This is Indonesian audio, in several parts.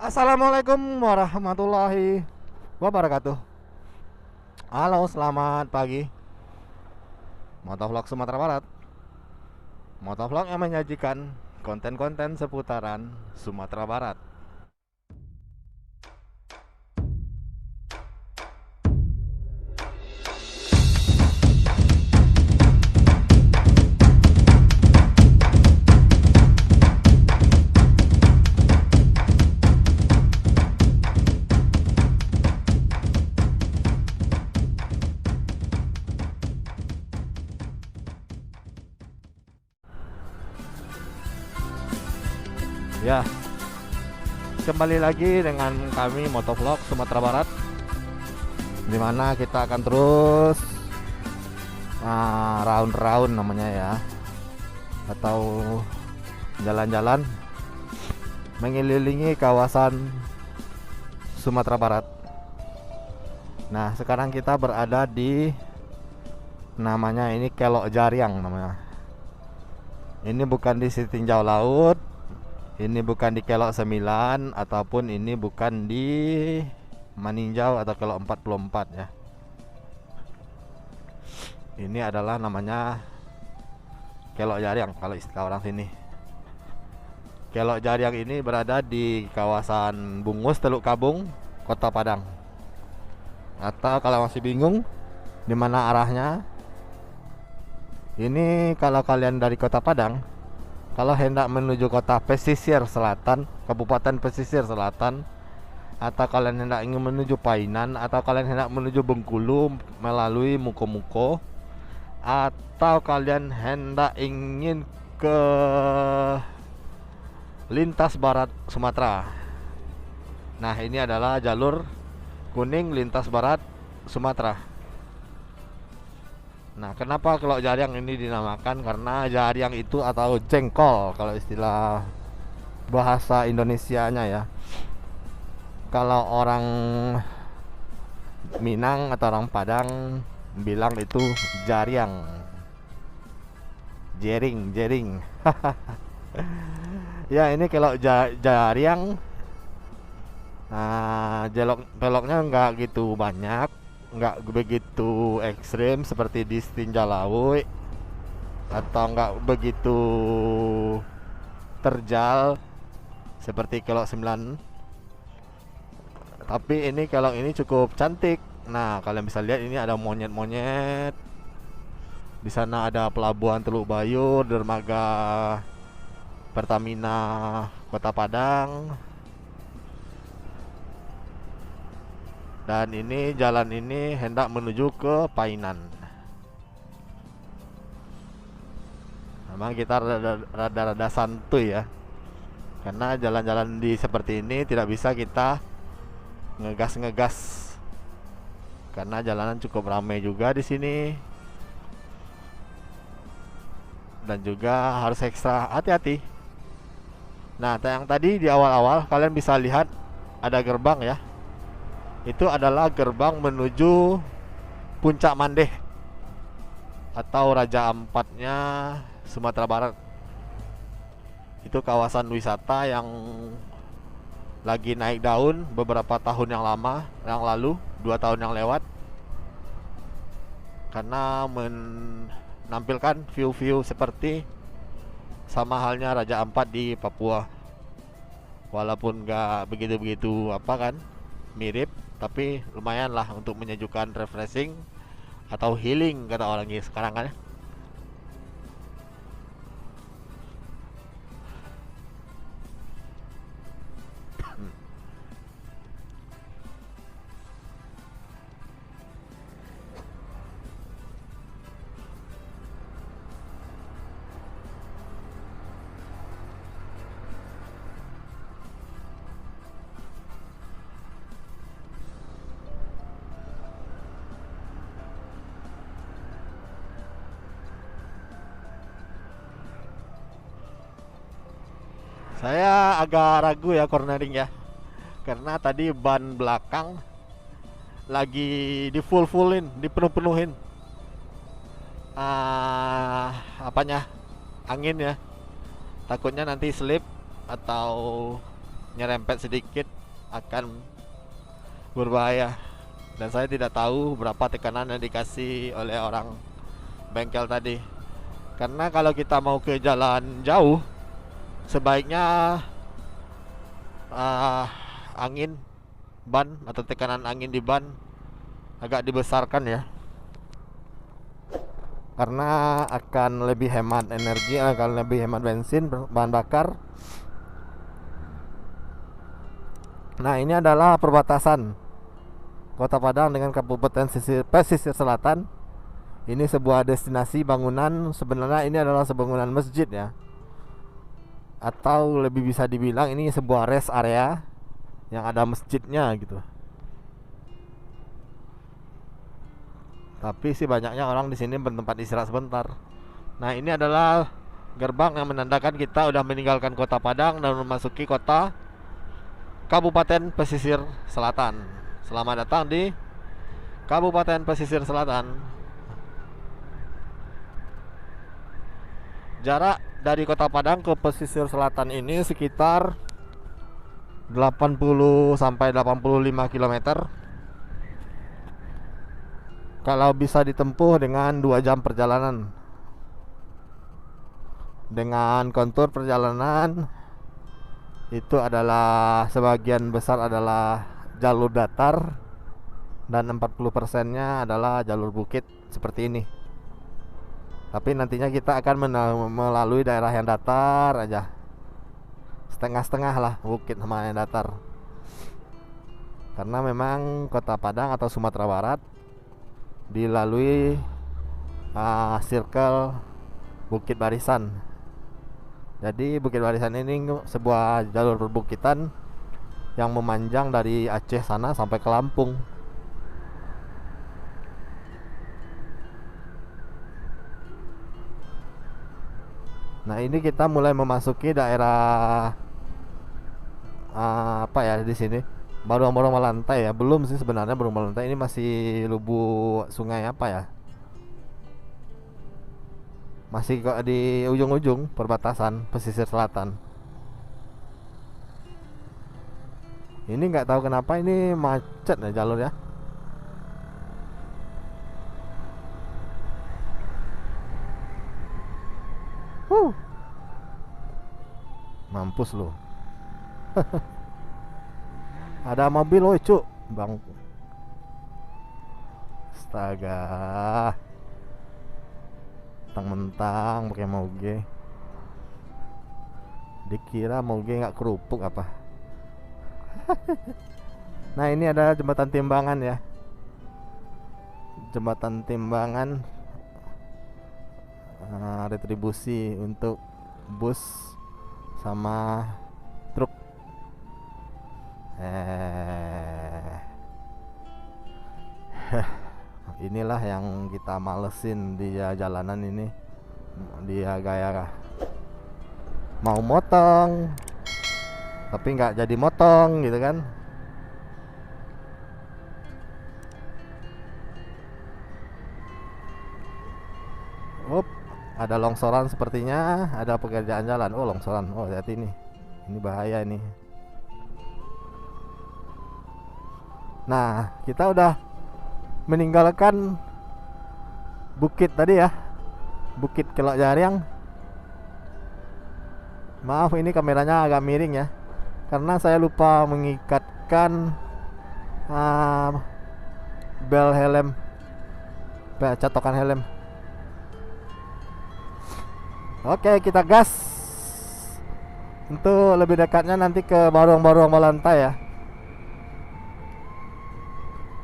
Assalamualaikum warahmatullahi wabarakatuh. Halo, selamat pagi. Motovlog Sumatera Barat. Motovlog yang menyajikan konten-konten seputaran Sumatera Barat. Ya, kembali lagi dengan kami Motovlog Sumatera Barat, dimana kita akan terus round-round namanya ya, atau jalan-jalan mengelilingi kawasan Sumatera Barat. Nah, sekarang kita berada di namanya ini Kelok Jariang namanya. Ini bukan di Sitinjau Laut, ini bukan di Kelok 9, ataupun ini bukan di Maninjau atau Kelok 44 ya. Ini adalah namanya Kelok Jariang kalau istilah orang sini. Kelok Jariang ini berada di kawasan Bungus, Teluk Kabung, Kota Padang. Atau kalau masih bingung di mana arahnya, ini kalau kalian dari Kota Padang, kalau hendak menuju kota pesisir selatan, Kabupaten Pesisir Selatan, atau kalian hendak ingin menuju Painan, atau kalian hendak menuju Bengkulu melalui Muko-Muko, atau kalian hendak ingin ke lintas barat Sumatera. Nah, ini adalah jalur kuning lintas barat Sumatera. Nah, kenapa Kelok Jariang ini dinamakan? Karena jariang itu atau jengkol kalau istilah bahasa Indonesianya ya. Kalau orang Minang atau orang Padang bilang itu jariang. Jering, jering. Ya, ini Kelok Jariang. Nah, beloknya nggak gitu banyak, nggak begitu ekstrim seperti di Tinjalawi, atau nggak begitu terjal seperti Kelok 9. Tapi ini kelok ini cukup cantik. Nah, kalian bisa lihat ini ada monyet-monyet. Di sana ada pelabuhan Teluk Bayur, dermaga Pertamina Kota Padang. Dan ini jalan ini hendak menuju ke Painan. Memang kita rada-rada santuy ya, karena jalan-jalan di seperti ini tidak bisa kita ngegas-ngegas, karena jalanan cukup ramai juga di sini, dan juga harus ekstra hati-hati. Nah, yang tadi di awal-awal kalian bisa lihat ada gerbang ya. Itu adalah gerbang menuju Puncak Mandeh atau Raja Ampatnya Sumatera Barat. Itu kawasan wisata yang lagi naik daun beberapa tahun yang lalu, 2 tahun yang lewat, karena menampilkan view-view seperti sama halnya Raja Ampat di Papua. Walaupun gak begitu-begitu apa kan, mirip, tapi lumayan lah untuk menyejukkan, refreshing atau healing kata orang sekarang kan ya. Saya agak ragu ya cornering ya, karena tadi ban belakang lagi di fullin, dipenuh-penuhin apanya, angin ya. Takutnya nanti slip atau nyerempet sedikit akan berbahaya. Dan saya tidak tahu berapa tekanan yang dikasih oleh orang bengkel tadi. Karena kalau kita mau ke jalan jauh, sebaiknya angin ban atau tekanan angin di ban agak dibesarkan ya, karena akan lebih hemat energi, akan lebih hemat bensin, bahan bakar. Nah, ini adalah perbatasan Kota Padang dengan Kabupaten Pesisir Selatan. Ini sebuah destinasi bangunan, sebenarnya ini adalah sebuah bangunan masjid ya, atau lebih bisa dibilang ini sebuah rest area yang ada masjidnya gitu. Tapi sih banyaknya orang di sini bertempat istirahat sebentar. Nah, ini adalah gerbang yang menandakan kita udah meninggalkan Kota Padang dan memasuki kota Kabupaten Pesisir Selatan. Selamat datang di Kabupaten Pesisir Selatan. Jarak dari Kota Padang ke Pesisir Selatan ini sekitar 80 sampai 85 km. Kalau bisa ditempuh dengan 2 jam perjalanan. Dengan kontur perjalanan itu adalah sebagian besar adalah jalur datar dan 40%-nya adalah jalur bukit seperti ini. Tapi nantinya kita akan melalui daerah yang datar aja, setengah-setengah lah, bukit sama yang datar. Karena memang Kota Padang atau Sumatera Barat dilalui circle Bukit Barisan. Jadi Bukit Barisan ini sebuah jalur perbukitan yang memanjang dari Aceh sana sampai ke Lampung. Nah, ini kita mulai memasuki daerah apa ya di sini? Barong-barong Melantai ya. Belum sih sebenarnya Barong Melantai, ini masih lubuk sungai apa ya? Masih kok di ujung-ujung perbatasan pesisir selatan. Ini nggak tahu kenapa ini macet ya jalur ya. Mampus lu. Ada mobil loh cuk, bang. Astaga. Mentang-mentang pakai moge. Dikira moge nggak kerupuk apa? Nah, ini ada jembatan timbangan ya. Jembatan timbangan retribusi untuk bus sama truk. Inilah yang kita malesin di jalanan ini. Dia gaya mau motong tapi nggak jadi motong gitu kan. Ada longsoran sepertinya, ada pekerjaan jalan. Oh, longsoran. Oh, lihat ini. Ini bahaya ini. Nah, kita udah meninggalkan bukit tadi ya, Bukit Kelok Jariang. Maaf, ini kameranya agak miring ya, karena saya lupa mengikatkan bel helm, catokan helm. Oke, kita gas untuk lebih dekatnya nanti ke Barong-Barong Melantai ya.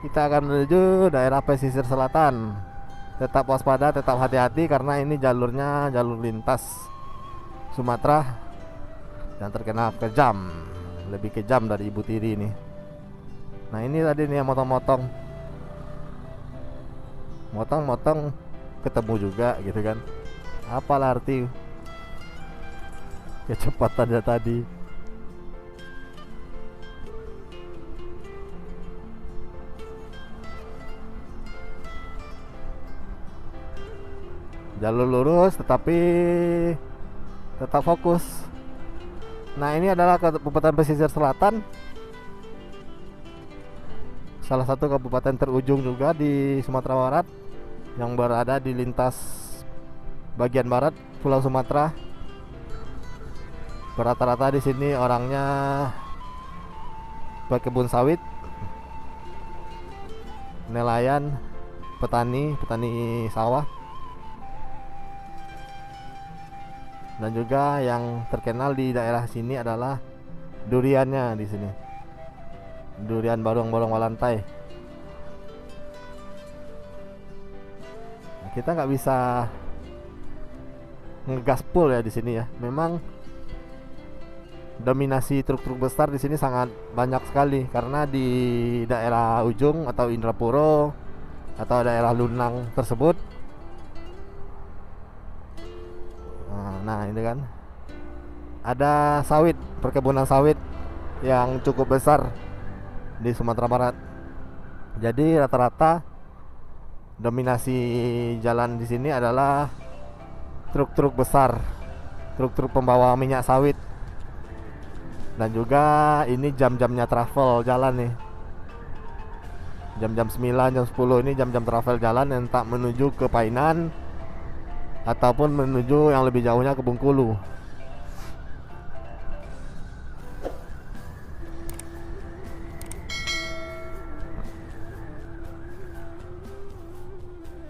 Kita akan menuju daerah pesisir selatan. Tetap waspada, tetap hati-hati karena ini jalurnya jalur lintas Sumatera yang terkenal kejam, lebih kejam dari Ibu Tiri ini. Nah, ini tadi nih yang motong-motong ketemu juga gitu kan. Apalah arti kecepatannya tadi. Jalur lurus tetapi tetap fokus. Nah, ini adalah Kabupaten Pesisir Selatan, salah satu kabupaten terujung juga di Sumatera Barat yang berada di lintas bagian barat Pulau Sumatera. Rata-rata di sini orangnya berkebun sawit, nelayan, petani sawah. Dan juga yang terkenal di daerah sini adalah duriannya di sini. Durian Barong Walantai. Nah, kita nggak bisa ngegaspol ya di sini ya. Memang dominasi truk-truk besar di sini sangat banyak sekali karena di daerah ujung atau Indrapuro atau daerah Lunang tersebut. Nah, ini kan ada sawit, perkebunan sawit yang cukup besar di Sumatera Barat. Jadi rata-rata dominasi jalan di sini adalah truk-truk besar, truk-truk pembawa minyak sawit. Dan juga ini jam-jamnya travel jalan nih. Jam-jam 9, jam 10 ini jam-jam travel jalan yang tak menuju ke Painan ataupun menuju yang lebih jauhnya ke Bengkulu.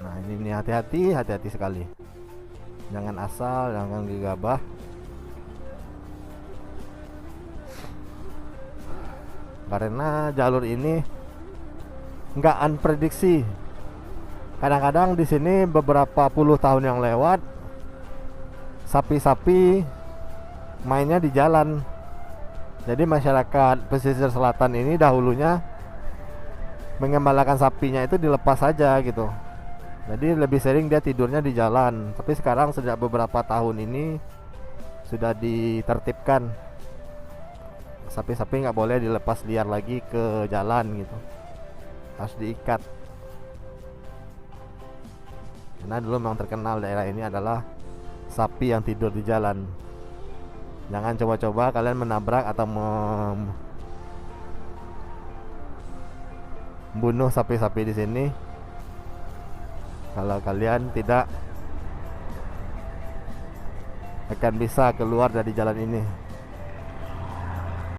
Nah, ini hati-hati sekali. Jangan asal, jangan gegabah. Karena jalur ini nggak unprediksi. Kadang-kadang di sini beberapa puluh tahun yang lewat, sapi-sapi mainnya di jalan. Jadi masyarakat pesisir selatan ini dahulunya mengembalakan sapinya itu dilepas saja gitu. Jadi lebih sering dia tidurnya di jalan. Tapi sekarang sejak beberapa tahun ini sudah ditertibkan. Sapi-sapi nggak boleh dilepas liar lagi ke jalan gitu. Harus diikat. Karena dulu memang terkenal daerah ini adalah sapi yang tidur di jalan. Jangan coba-coba kalian menabrak atau membunuh sapi-sapi di sini kalau kalian tidak akan bisa keluar dari jalan ini.